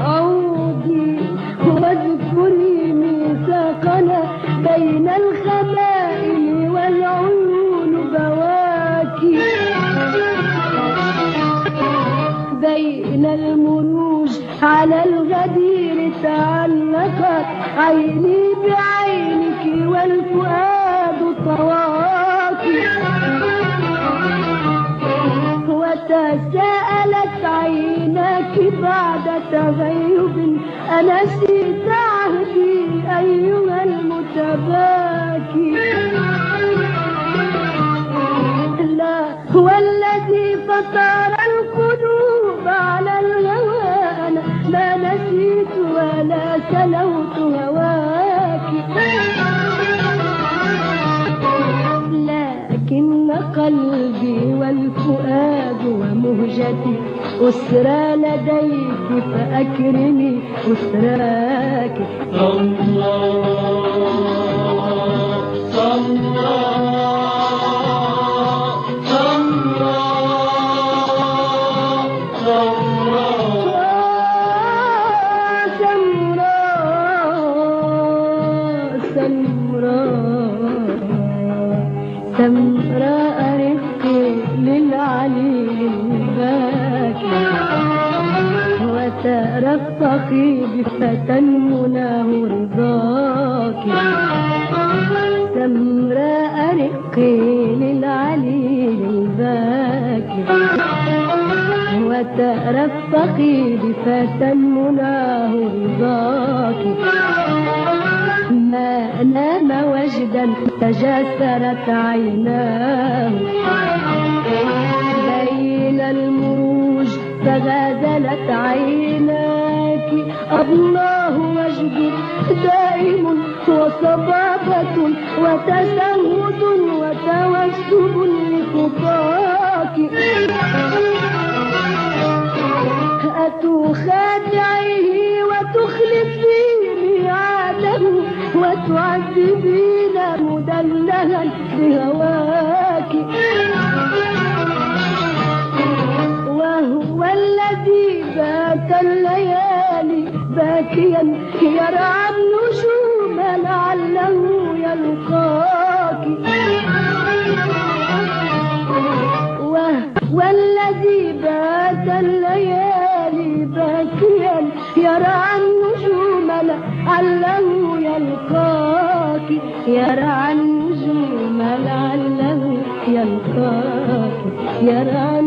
عودي واذكري ميثاقنا بين الخبائل والعيون بواكي بين المروج على الغدير تعلقت عيني بعينك والفؤاد طواكي وتساءلت عيناك بعد تغيب أنسيت عهدي أيها المتباكي لا هو الذي فطر القلوب على الهوى أنا ما نسيت ولا سلوت هواك لكن قلبي والفؤاد ومهجتي أسرى لديك فأكرمي أسراك سمراء رفقي للعليل الباكي وترفقي بفتى مناه رضاك سمراء رفقي للعليل الباكي وترفقي بفتى مناه رضاك ما نام وجدا تجسرت عيناه بين المروج تغازلت عيناك الله وجد دائم وصبابة وتسهد وتوسب لخطاك أتخادعيه وتخلفي ميعاده وتعذبين مدللا بهواك وهو الذي بات الليالي باكيا يرعى النجوم لعله يلقاك وهو الذي بات الليالي باكيا يرعى النجوم لعله يلقاك يرعى النجوم لعله يلقاك يرعى